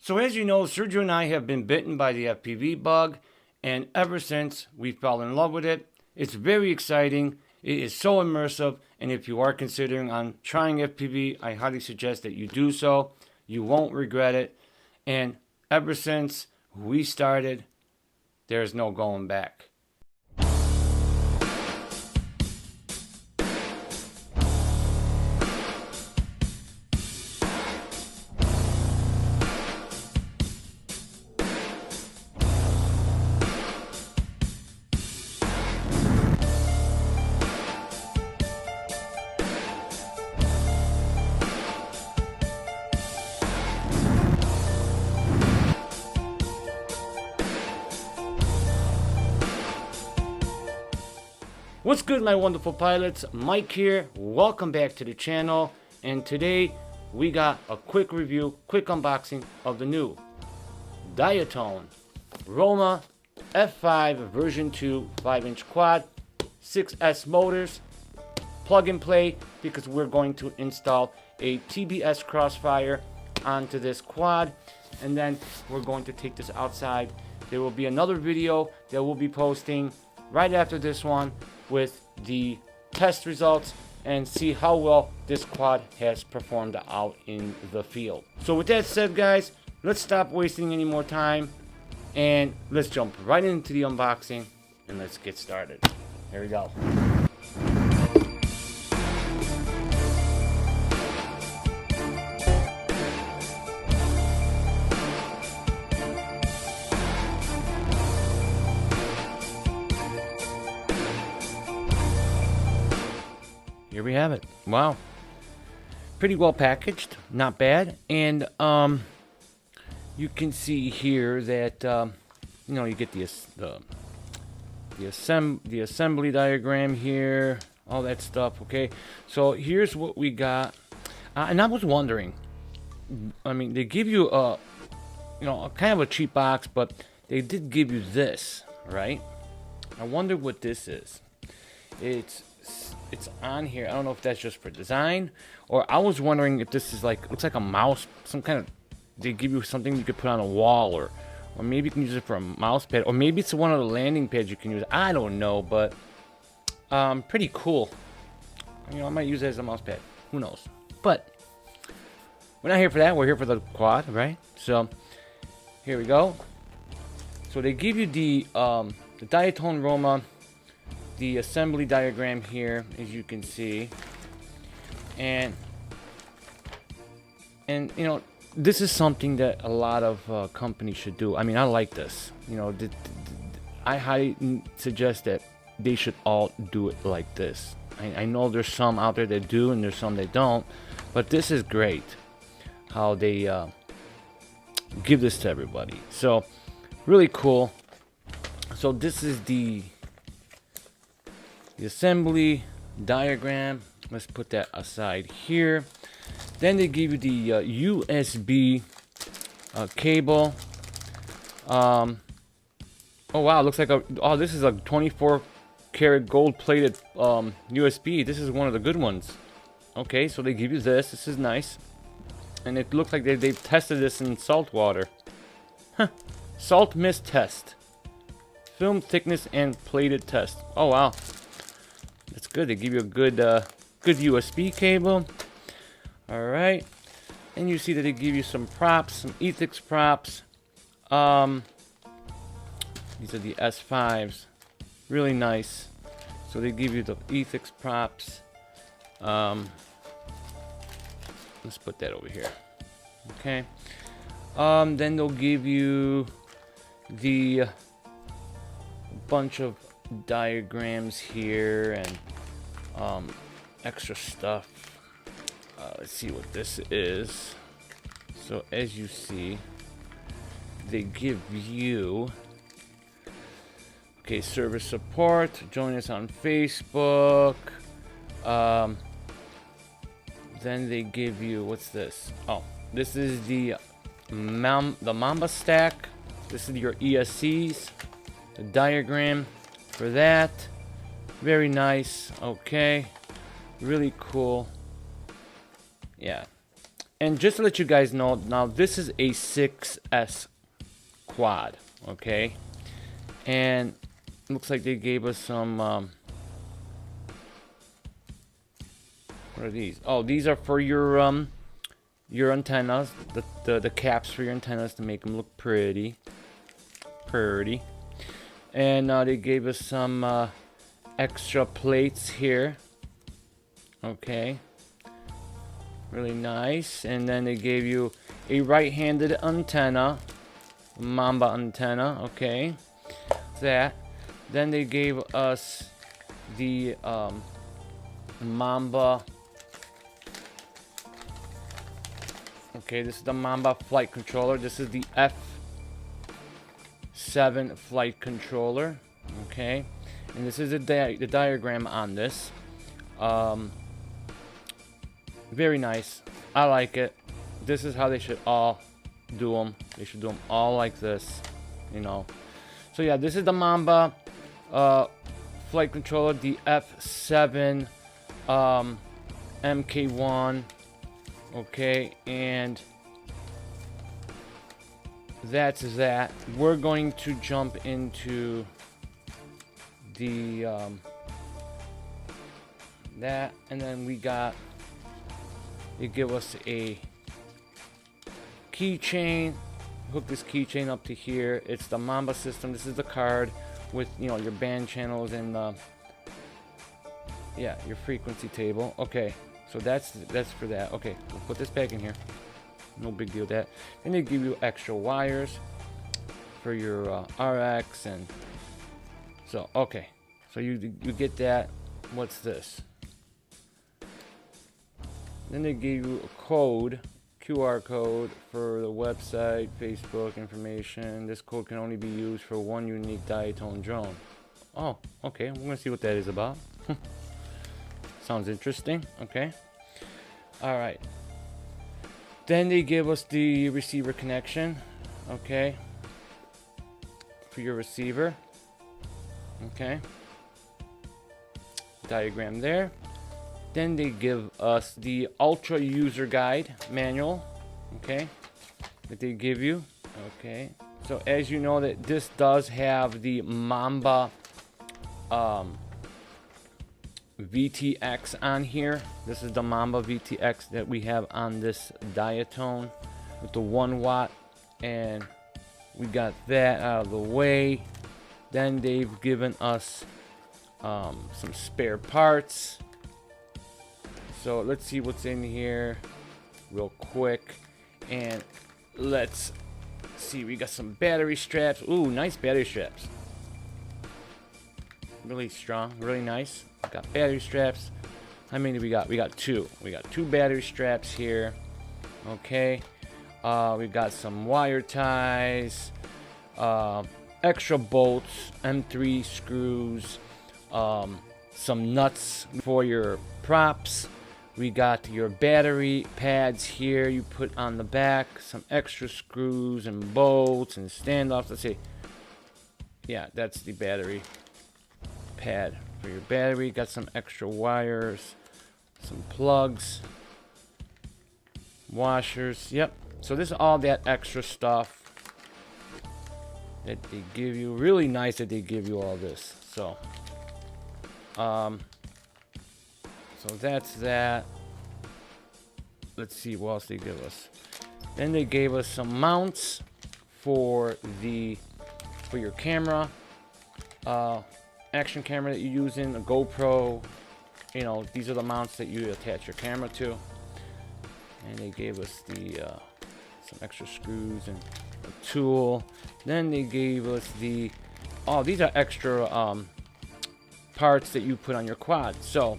So as you know, Sergio and I have been bitten by the FPV bug, and ever since we fell in love with it. It's very exciting, it is so immersive, and if you are considering on trying FPV, I highly suggest that you do so. You won't regret it, and ever since we started, there's no going back. What's good, my wonderful pilots? Mike here. Welcome back to the channel, and today we got a quick review, quick unboxing of the new Diatone Roma F5 version 2 5-inch quad, 6S motors, plug and play, because we're going to install a TBS crossfire onto this quad, and then we're going to take this outside. There will be another video that we'll be posting right after this one with the test results and see how well this quad has performed out in the field. So with that said, guys, let's stop wasting any more time and let's jump right into the unboxing and let's get started. Here we go. Here we have it. Wow, pretty well packaged, not bad. And you can see here that you know, you get the assembly diagram here, all that stuff. Okay, so here's what we got. And I was wondering, I mean, they give you a, you know, a kind of a cheap box, but they did give you this, right? I wonder what this is. It's on here. I don't know if that's just for design, or I was wondering if this is like, looks like a mouse, some kind of, they give you something you could put on a wall, or maybe you can use it for a mouse pad, or maybe it's one of the landing pads you can use. I don't know, but pretty cool. You know, I might use it as a mouse pad. Who knows? But we're not here for that. We're here for the quad, right? So here we go. So they give you the Diatone Roma, the assembly diagram here, as you can see, and you know, this is something that a lot of companies should do. I mean, I like this. You know, I highly suggest that they should all do it like this. I know there's some out there that do, and there's some that don't, but this is great how they give this to everybody. So really cool. So this is the assembly diagram. Let's put that aside here. Then they give you the USB cable. Oh wow, looks like a, oh, this is a 24 karat gold plated USB. This is one of the good ones. Okay, so they give you this. This is nice, and it looks like they've tested this in salt water. Huh. Salt mist test, film thickness and plated test. Oh wow, that's good. They give you a good good USB cable. All right, and you see that they give you some props, some ethics props. These are the S5s, really nice. So they give you the ethics props. Let's put that over here. Okay. Then they'll give you the bunch of diagrams here and extra stuff. Let's see what this is. So as you see, they give you, okay, service support, join us on Facebook. Then they give you, what's this? Oh, this is the MAMBA stack. This is your ESCs, the diagram for that. Very nice. Okay, really cool. Yeah, And just to let you guys know, now this is a 6S quad, okay? And it looks like they gave us some, what are these? Oh, these are for your antennas, the caps for your antennas to make them look pretty. And they gave us some extra plates here, okay? Really nice. And then they gave you a right-handed antenna, MAMBA antenna, okay? That. Then they gave us the MAMBA. Okay, this is the MAMBA flight controller. This is the F7 flight controller, okay? And this is the diagram on this. Very nice. I like it. This is how they should all do them. They should do them all like this, you know. So yeah, this is the MAMBA flight controller, the F7 MK1. Okay, and that's that. We're going to jump into the that, and then they give us a keychain. Hook this keychain up to here. It's the MAMBA system. This is the card with, you know, your band channels and yeah, your frequency table. Okay, so that's for that. Okay, we'll put this back in here. No big deal with that. And they give you extra wires for your RX, and so okay, so you get that. What's this? Then they gave you a code, QR code for the website, Facebook information. This code can only be used for one unique Diatone drone. Oh, okay. We're gonna see what that is about. Sounds interesting. Okay. All right. Then they give us the receiver connection. Okay. For your receiver. Okay. Diagram there. Then they give us the Ultra user guide manual, okay, that they give you, okay. So as you know, that this does have the MAMBA VTX on here. This is the MAMBA VTX that we have on this Diatone with the 1 watt, and we got that out of the way. Then they've given us some spare parts. So let's see what's in here real quick, and let's see. We got some battery straps. Ooh, nice battery straps. Really strong, really nice. We got battery straps. How many do we got? We got two. We got 2 battery straps here. Okay. We got some wire ties, extra bolts, M3 screws, some nuts for your props. We got your battery pads here you put on the back, some extra screws and bolts and standoffs. Let's see. Yeah, that's the battery pad for your battery. Got some extra wires, some plugs, washers. Yep. So this is all that extra stuff that they give you. Really nice that they give you all this. So so that's that. Let's see what else they give us. Then they gave us some mounts for your camera, action camera that you're using, a GoPro. You know, these are the mounts that you attach your camera to. And they gave us the some extra screws and a tool. Then they gave us these are extra parts that you put on your quad. So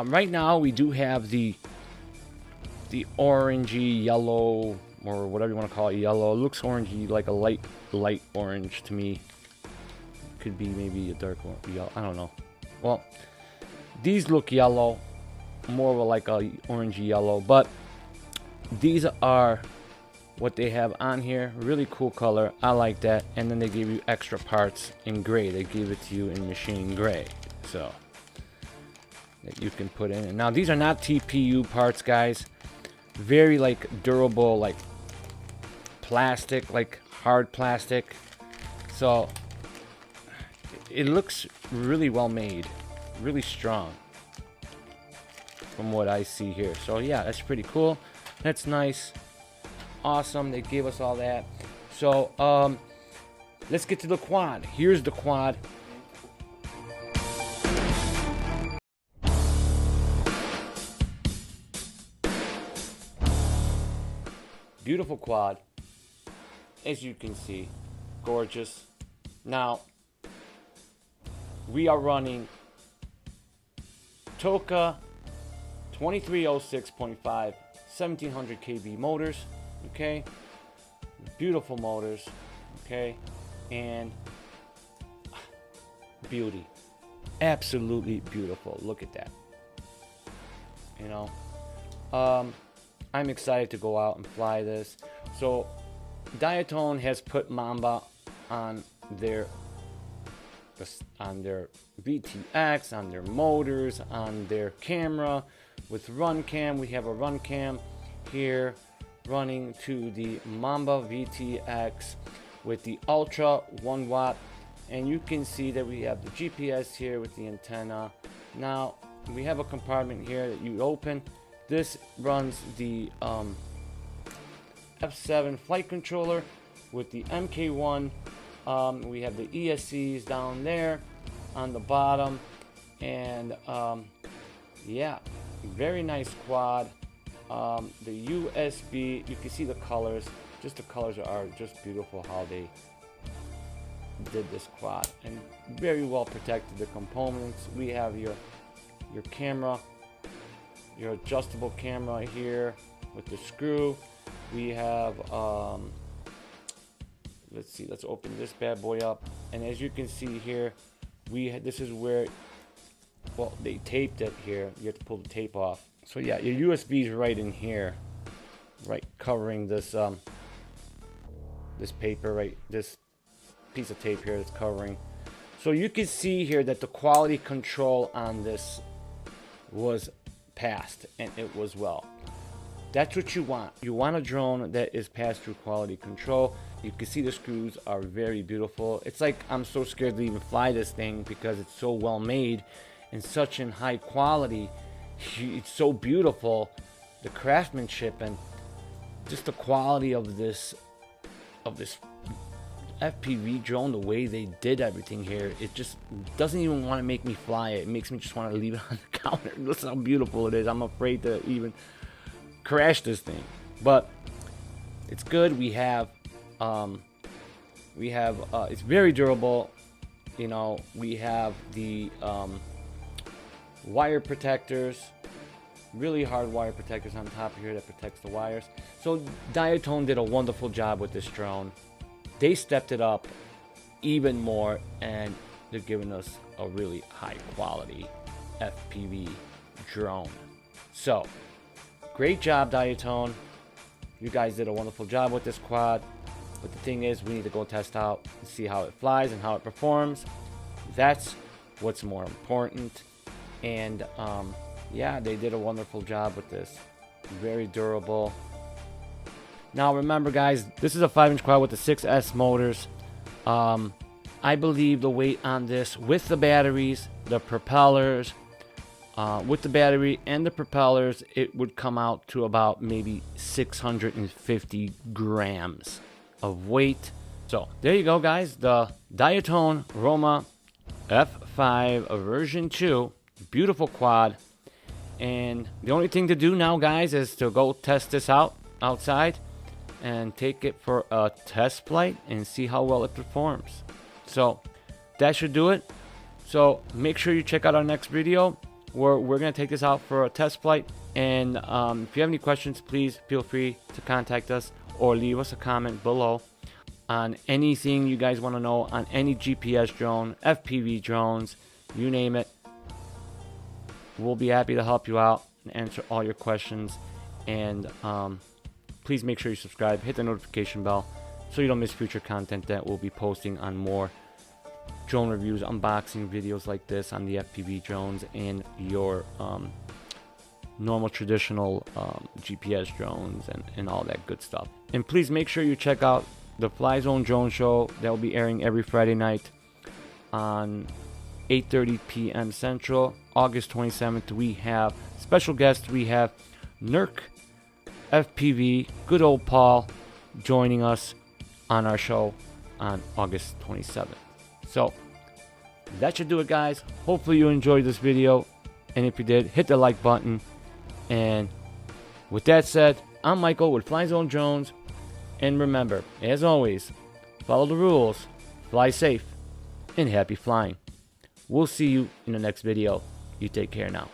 right now we do have the orangey yellow, or whatever you want to call it, yellow. It looks orangey, like a light orange to me. Could be maybe a dark yellow, I don't know. Well, these look yellow, more of a, like a orangey yellow, but these are what they have on here. Really cool color, I like that. And then they give you extra parts in gray. They give it to you in machine gray, so that you can put in. And now these are not TPU parts, guys. very like durable, like plastic, like hard plastic. So it looks really well made, really strong from what I see here. So yeah, that's pretty cool. That's nice. Awesome. They gave us all that. So let's get to the quad. Here's the quad. Beautiful quad, as you can see, gorgeous. Now, we are running TOKA 2306.5 1700 kV motors, okay? Beautiful motors, okay? And beauty, absolutely beautiful. Look at that, you know. I'm excited to go out and fly this. So Diatone has put MAMBA on their VTX, on their motors, on their camera with run cam. We have a run cam here running to the MAMBA VTX with the Ultra 1 watt, and you can see that we have the GPS here with the antenna. Now we have a compartment here that you open. This runs the F7 flight controller with the MK1. We have the ESCs down there on the bottom, and yeah, very nice quad. The USB, you can see the colors. Just the colors are just beautiful how they did this quad, and very well protected. The components. We have your camera, your adjustable camera here with the screw. We have let's see, let's open this bad boy up, and as you can see here, this is where, well, they taped it here. You have to pull the tape off. So yeah, your USB is right in here, right covering this this paper, right, this piece of tape here that's covering. So you can see here that the quality control on this was passed, and it was well. That's what you want. You want a drone that is passed through quality control. You can see the screws are very beautiful. It's like I'm so scared to even fly this thing because it's so well made and such in high quality. It's so beautiful, the craftsmanship and just the quality of this FPV drone, the way they did everything here. It just doesn't even want to make me fly it. It makes me just want to leave it on the counter. Listen how beautiful it is. I'm afraid to even crash this thing, but it's good. We have it's very durable. You know, we have the wire protectors, really hard wire protectors on top here that protects the wires. So Diatone did a wonderful job with this drone. They stepped it up even more, and they're giving us a really high quality FPV drone. So great job, Diatone. You guys did a wonderful job with this quad. But the thing is, we need to go test out and see how it flies and how it performs. That's what's more important. And yeah, they did a wonderful job with this. Very durable. Now remember, guys, this is a 5-inch quad with the 6S motors. I believe the weight on this, with the batteries, the propellers, with the battery and the propellers, it would come out to about maybe 650 grams of weight. So there you go, guys. The Diatone Roma F5 version 2, beautiful quad. And the only thing to do now, guys, is to go test this out outside and take it for a test flight and see how well it performs. So that should do it. So make sure you check out our next video where we're going to take this out for a test flight. And if you have any questions, please feel free to contact us or leave us a comment below on anything you guys want to know on any GPS drone, FPV drones, you name it. We'll be happy to help you out and answer all your questions. And please make sure you subscribe, hit the notification bell so you don't miss future content that we'll be posting on more drone reviews, unboxing videos like this on the FPV drones and your normal traditional GPS drones and all that good stuff. And please make sure you check out the Flyzone Drone Show that will be airing every Friday night on 8:30 p.m. Central. August 27th, we have special guests. We have Nerk FPV, good old Paul, joining us on our show on August 27th. So that should do it, guys. Hopefully you enjoyed this video, and if you did, hit the like button. And with that said, I'm Michael with Flyzone Drones, and remember, as always, follow the rules, fly safe, and happy flying. We'll see you in the next video. You take care now.